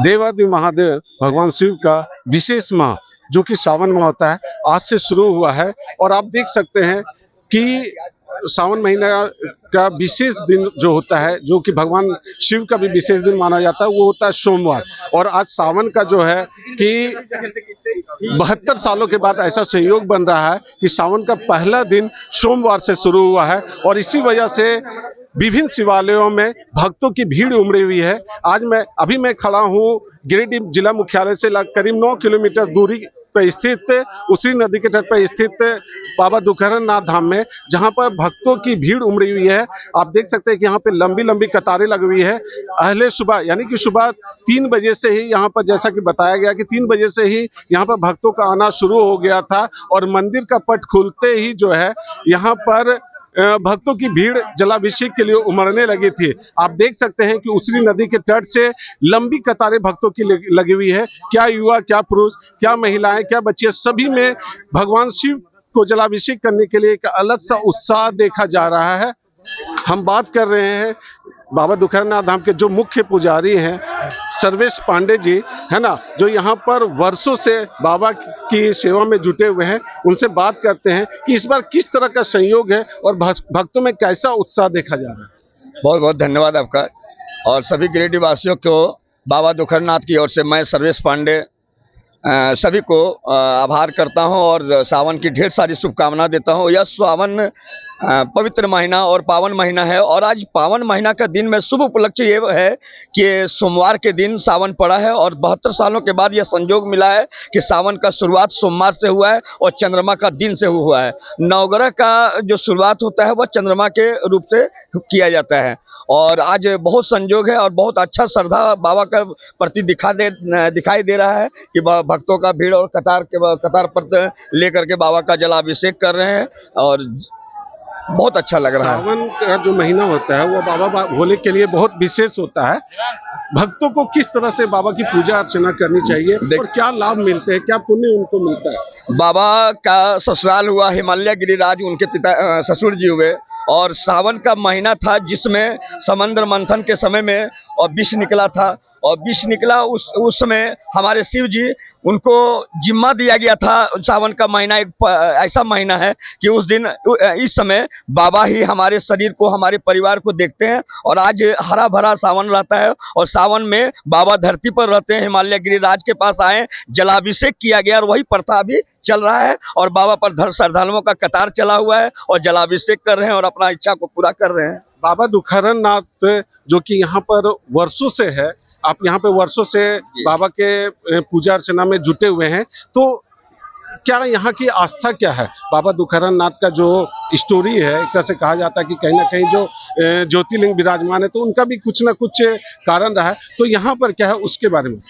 देवादिदेव महादेव भगवान शिव का विशेष माह जो कि सावन माह होता है आज से शुरू हुआ है। और आप देख सकते हैं कि सावन महीना का विशेष दिन जो होता है, जो कि भगवान शिव का भी विशेष दिन माना जाता है, वो होता है सोमवार। और आज सावन का जो है कि 72 सालों के बाद ऐसा संयोग बन रहा है कि सावन का पहला दिन सोमवार से शुरू हुआ है। और इसी वजह से विभिन्न शिवालयों में भक्तों की भीड़ उमड़ी हुई है। आज मैं खड़ा हूँ गिरिडीह जिला मुख्यालय से करीब 9 किलोमीटर दूरी पर स्थित उसी नदी के तट पर स्थित बाबा दुखहरण नाथ धाम में, जहां पर भक्तों की भीड़ उमड़ी हुई है। आप देख सकते हैं कि यहाँ पे लंबी लंबी कतारें लगी हुई है। अहले सुबह यानी कि सुबह 3 बजे से ही यहाँ पर, जैसा कि बताया गया कि 3 बजे से ही यहाँ पर भक्तों का आना शुरू हो गया था। और मंदिर का पट खुलते ही जो है यहाँ पर भक्तों की भीड़ जलाभिषेक के लिए उमड़ने लगी थी। आप देख सकते हैं कि उसरी नदी के तट से लंबी कतारें भक्तों की लगी हुई है। क्या युवा, क्या पुरुष, क्या महिलाएं, क्या बच्चे, सभी में भगवान शिव को जलाभिषेक करने के लिए एक अलग सा उत्साह देखा जा रहा है। हम बात कर रहे हैं बाबा दुखहरण नाथ धाम के जो मुख्य पुजारी हैं सर्वेश पांडे जी, है ना, जो यहाँ पर वर्षों से बाबा की सेवा में जुटे हुए हैं। उनसे बात करते हैं कि इस बार किस तरह का संयोग है और भक्तों में कैसा उत्साह देखा जा रहा है। बहुत बहुत धन्यवाद आपका और सभी गिरिडीह वासियों को बाबा दुखहरण नाथ की ओर से मैं सर्वेश पांडे सभी को आभार करता हूं और सावन की ढेर सारी शुभकामना देता हूं। यह सावन पवित्र महीना और पावन महीना है और आज पावन महीना का दिन में शुभ उपलक्ष्य ये है कि सोमवार के दिन सावन पड़ा है और 72 सालों के बाद यह संयोग मिला है कि सावन का शुरुआत सोमवार से हुआ है और चंद्रमा का दिन से हुआ है। नवग्रह का जो शुरुआत होता है वह चंद्रमा के रूप से किया जाता है और आज बहुत संयोग है और बहुत अच्छा श्रद्धा बाबा का प्रति दिखाई दे रहा है कि भक्तों का भीड़ और कतार पर लेकर के बाबा का जलाभिषेक कर रहे हैं और बहुत अच्छा लग रहा है। सावन का जो महीना होता है वो बाबा भोले के लिए बहुत विशेष होता है। भक्तों को किस तरह से बाबा की पूजा अर्चना करनी चाहिए और क्या लाभ मिलते हैं, क्या पुण्य उनको मिलता है? बाबा का ससुराल हुआ हिमालय गिरिराज, उनके पिता ससुर जी हुए और सावन का महीना था जिसमें समुद्र मंथन के समय में और विष निकला था और विष निकला उस समय हमारे शिव जी उनको जिम्मा दिया गया था। सावन का महीना एक ऐसा महीना है कि उस दिन इस समय बाबा ही हमारे शरीर को, हमारे परिवार को देखते हैं और आज हरा भरा सावन रहता है और सावन में बाबा धरती पर रहते हैं। हिमालय गिरिराज के पास आए, जलाभिषेक किया गया और वही प्रथा अभी चल रहा है और बाबा पर श्रद्धालुओं का कतार चला हुआ है और जलाभिषेक कर रहे हैं और अपना इच्छा को पूरा कर रहे हैं। बाबा दुखहरण नाथ जो कि यहाँ पर वर्षों से है, आप यहाँ पे वर्षों से बाबा के पूजा अर्चना में जुटे हुए हैं, तो क्या यहाँ की आस्था क्या है? बाबा दुखहरण नाथ का जो स्टोरी है, एक तरह से कहा जाता है कि कहीं ना कहीं जो ज्योतिर्लिंग विराजमान है तो उनका भी कुछ ना कुछ कारण रहा है, तो यहाँ पर क्या है उसके बारे में?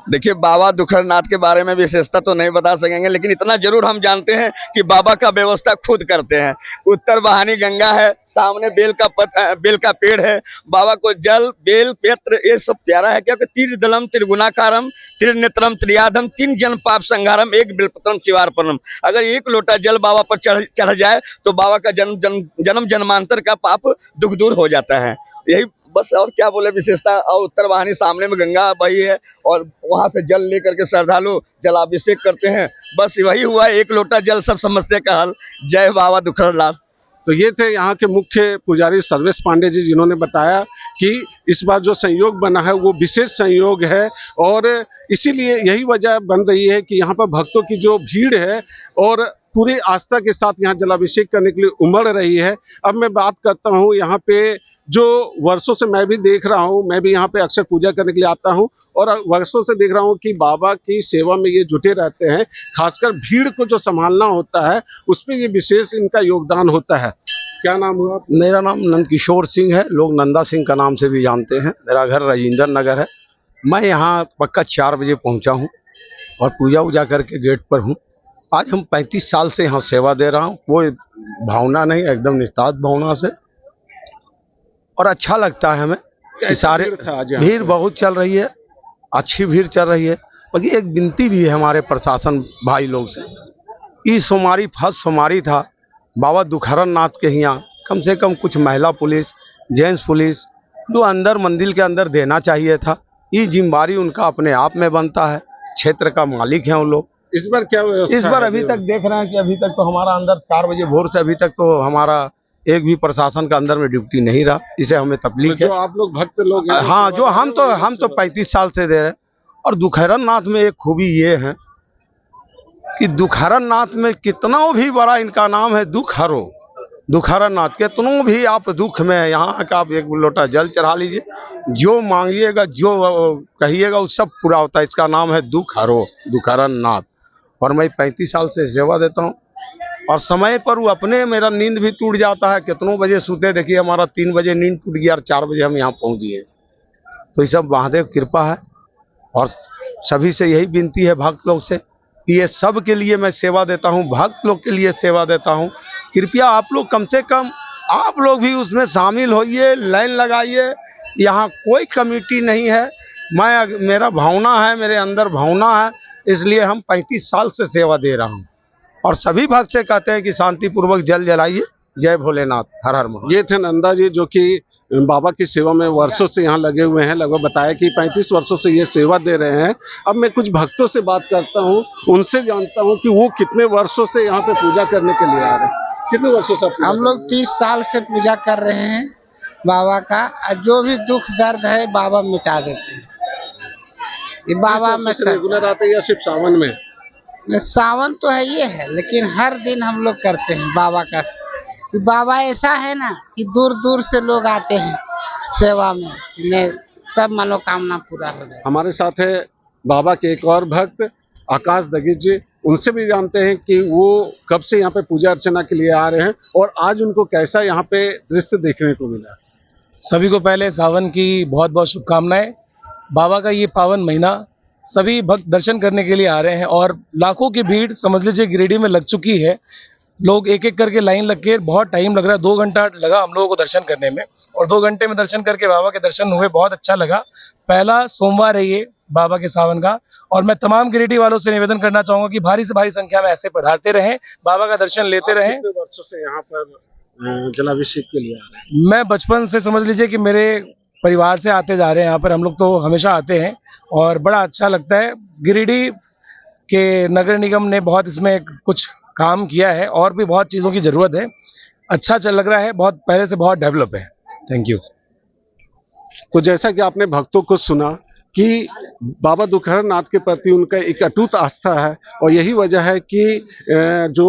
देखिए, बाबा दुखहरण नाथ के बारे में विशेषता तो नहीं बता सकेंगे, लेकिन इतना जरूर हम जानते हैं कि बाबा का व्यवस्था खुद करते हैं। उत्तर वाहिनी गंगा है, सामने बेल का पेड़ है। बाबा को जल, बेल, पत्र ये सब प्यारा है क्योंकि त्रिदलम त्रिगुणाकारम त्रिनेत्रम त्रियाधम, 3 जन्म पाप संहारम, 1 बिल्पत्रम शिवार्पणम। अगर 1 लोटा जल बाबा पर चढ़ जाए तो बाबा का जन्म जन्मांतर का पाप दुख दूर हो जाता है। यही बस, और क्या बोले विशेषता। और उत्तर वाहिनी सामने में गंगा बही है और वहां से जल लेकर के श्रद्धालु जलाभिषेक करते हैं। बस वही हुआ, 1 लोटा जल सब समस्या का हल। जय बाबा दुखहरण नाथ। तो ये थे यहाँ के मुख्य पुजारी सर्वेश पांडे जी, जिन्होंने बताया कि इस बार जो संयोग बना है वो विशेष संयोग है और इसीलिए यही वजह बन रही है कि यहाँ पर भक्तों की जो भीड़ है और पूरी आस्था के साथ यहाँ जलाभिषेक करने के लिए उमड़ रही है। अब मैं बात करता हूँ यहाँ पे जो वर्षों से मैं भी देख रहा हूँ, मैं भी यहाँ पे अक्सर पूजा करने के लिए आता हूँ और वर्षों से देख रहा हूँ कि बाबा की सेवा में ये जुटे रहते हैं। खासकर भीड़ को जो संभालना होता है उस पर ये विशेष इनका योगदान होता है। क्या नाम हुआ? मेरा नाम नंदकिशोर सिंह है, लोग नंदा सिंह का नाम से भी जानते हैं। मेरा घर राजेंद्र नगर है। मैं यहाँ पक्का 4 बजे पहुँचा हूँ और पूजा वूजा करके गेट पर हूँ। आज हम 35 साल से यहाँ सेवा दे रहा हूँ, कोई भावना नहीं, एकदम निस्तार्थ भावना से, और अच्छा लगता है हमें। सारे भीड़ बहुत चल रही है, अच्छी भीड़ चल रही है। बाकी एक विनती भी है हमारे प्रशासन भाई लोग से, इस सोमवारी फर्स्ट सोमवारी था, बाबा दुखहरण नाथ के यहाँ कम से कम कुछ महिला पुलिस, जेंट्स पुलिस जो अंदर मंदिर के अंदर देना चाहिए था, ये जिम्मेदारी उनका अपने आप में बनता है। क्षेत्र का मालिक है वो लोग। इस बार क्या व्यवस्था इस बार है? अभी तक देख रहे हैं कि अभी तक तो हमारा अंदर 4 बजे भोर से अभी तक तो हमारा एक भी प्रशासन का अंदर में ड्यूटी नहीं रहा। इसे हमें तकलीफ जो है। आप लोग भक्त लोग हैं, हाँ, जो हम तो सेवा- 35 साल से दे रहे हैं। और दुखहरण नाथ में एक खूबी ये है कि दुखहरण नाथ में कितना भी बड़ा इनका नाम है दुख हरो। दुखहरण नाथ कितनों भी आप दुख में यहाँ का आप एक लोटा जल चढ़ा लीजिए, जो मांगिएगा जो कहिएगा वो सब पूरा होता है। इसका नाम है दुख हरो, दुखहरण नाथ। और मैं 35 साल से सेवा देता हूँ और समय पर वो अपने मेरा नींद भी टूट जाता है। कितनों बजे सोते, देखिए हमारा 3 बजे नींद टूट गया और 4 बजे हम यहाँ पहुँच गए। तो ये सब महादेव कृपा है। और सभी से यही विनती है भक्त लोग से कि ये सब के लिए मैं सेवा देता हूँ, भक्त लोग के लिए सेवा देता हूँ। कृपया आप लोग कम से कम आप लोग भी उसमें शामिल होइए, लाइन लगाइए। यहाँ कोई कमेटी नहीं है। मेरा भावना है, मेरे अंदर भावना है, इसलिए हम 35 साल से सेवा दे रहा हूँ। और सभी भक्त से कहते हैं कि शांतिपूर्वक जल जलाइए। जय भोलेनाथ, हर हर महादेव। ये थे नंदा जी जो कि बाबा की सेवा में वर्षों से यहाँ लगे हुए हैं। लगभग बताया कि 35 वर्षों से ये सेवा दे रहे हैं। अब मैं कुछ भक्तों से बात करता हूँ, उनसे जानता हूँ कि वो कितने वर्षों से यहाँ पे पूजा करने के लिए आ रहे हैं। कितने वर्षों से पूजा हम लोग 30 साल से पूजा कर रहे हैं बाबा का। और जो भी दुख दर्द है बाबा मिटा देते हैं। ये बाबा में रेगुलर आते हैं या सिर्फ सावन में? सावन तो है ये है, लेकिन हर दिन हम लोग करते हैं बाबा का। बाबा ऐसा है ना कि दूर दूर से लोग आते हैं सेवा में, सब मनोकामना पूरा हो जाए। हमारे साथ है बाबा के एक और भक्त आकाश दगीच जी। उनसे भी जानते हैं कि वो कब से यहाँ पे पूजा अर्चना के लिए आ रहे हैं और आज उनको कैसा यहाँ पे दृश्य देखने को मिला। सभी को पहले सावन की बहुत बहुत शुभकामनाएं। बाबा का ये पावन महीना सभी भक्त दर्शन करने के लिए आ रहे हैं और लाखों की भीड़ समझ लीजिए गिरिडीह में लग चुकी है। लोग एक एक करके लाइन लग के, बहुत टाइम लग रहा है, 2 घंटा लगा हम लोगों को दर्शन करने में और 2 घंटे में दर्शन करके बाबा के दर्शन हुए, बहुत अच्छा लगा। पहला सोमवार है ये बाबा के सावन का और मैं तमाम गिरिडीह वालों से निवेदन करना चाहूंगा कि भारी से भारी संख्या में ऐसे पधारते रहें, बाबा का दर्शन लेते रहें। कितने वर्षों से यहाँ पर जलाभिषेक के लिए आ रहे हैं? मैं बचपन से समझ लीजिए कि मेरे परिवार से आते जा रहे हैं यहाँ पर। हम लोग तो हमेशा आते हैं और बड़ा अच्छा लगता है। गिरिडीह के नगर निगम ने बहुत इसमें कुछ काम किया है और भी बहुत चीज़ों की ज़रूरत है। अच्छा चल लग रहा है, बहुत पहले से बहुत डेवलप है। Thank you. तो जैसा कि आपने भक्तों को सुना कि बाबा दुखहरण नाथ के प्रति उनका एक अटूट आस्था है और यही वजह है कि जो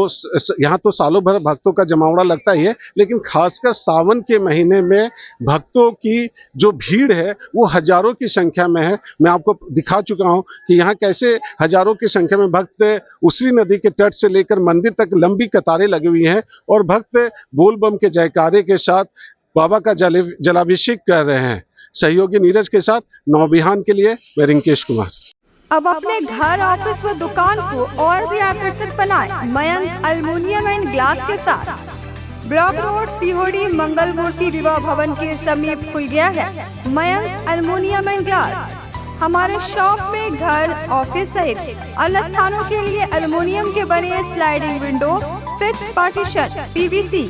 यहाँ तो सालों भर भक्तों का जमावड़ा लगता ही है, लेकिन खासकर सावन के महीने में भक्तों की जो भीड़ है वो हजारों की संख्या में है। मैं आपको दिखा चुका हूँ कि यहाँ कैसे हजारों की संख्या में भक्त उसरी नदी के तट से लेकर मंदिर तक लंबी कतारें लगी हुई हैं और भक्त बोल बम के जयकारे के साथ बाबा का जलाभिषेक कर रहे हैं। सहयोगी नीरज के साथ नौबिहान के लिए मैं रिंकेश कुमार। अब अपने घर, ऑफिस व दुकान को और भी आकर्षक बनाएं मयंक एल्युमिनियम एंड ग्लास के साथ। ब्लॉक रोड सीहोड़ी मंगल मूर्ति विवाह भवन के समीप खुल गया है मयंक एल्युमिनियम एंड ग्लास। हमारे शॉप में घर, ऑफिस सहित अन्य स्थानों के लिए एल्युमिनियम के बने sliding window, fixed partition, PVC,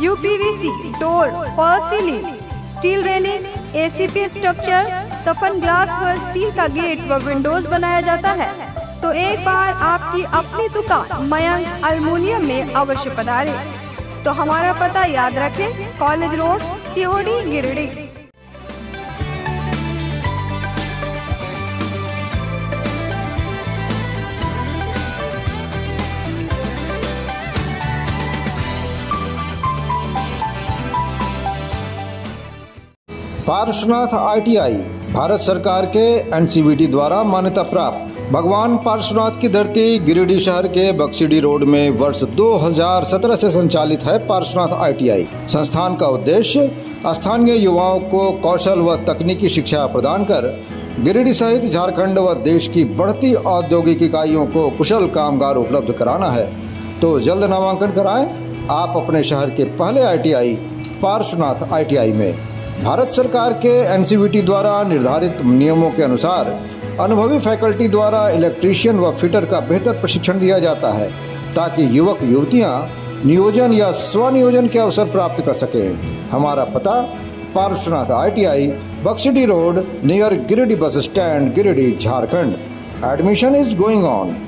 UPVC, door, fall ceiling, steel railing, ACP structure, तफन ग्लास व स्टील का गेट व विंडोज बनाया जाता है। तो एक बार आपकी अपनी दुकान मयंक एल्युमिनियम में अवश्य पधारें। तो हमारा पता याद रखें, college road, Sihodi, Giridih. Parshwanath ITI Bharat सरकार के NCVT द्वारा मान्यता प्राप्त भगवान पार्श्वनाथ की धरती गिरिडीह शहर के बक्सीडी रोड में वर्ष 2017 से संचालित है पार्श्वनाथ ITI। संस्थान का उद्देश्य स्थानीय युवाओं को कौशल व तकनीकी शिक्षा प्रदान कर गिरिडीह सहित झारखंड व देश की बढ़ती औद्योगिक इकाइयों को कुशल कामगार उपलब्ध कराना है। तो जल्द नामांकन कराएं आप अपने शहर के पहले ITI पार्श्वनाथ ITI में। भारत सरकार के NCVT द्वारा निर्धारित नियमों के अनुसार अनुभवी फैकल्टी द्वारा इलेक्ट्रीशियन व फिटर का बेहतर प्रशिक्षण दिया जाता है ताकि युवक युवतियां नियोजन या स्वनियोजन के अवसर प्राप्त कर सकें। हमारा पता Parshwanath ITI, Baksidih road, near Giridih bus stand, Giridih, Jharkhand. Admission is going on.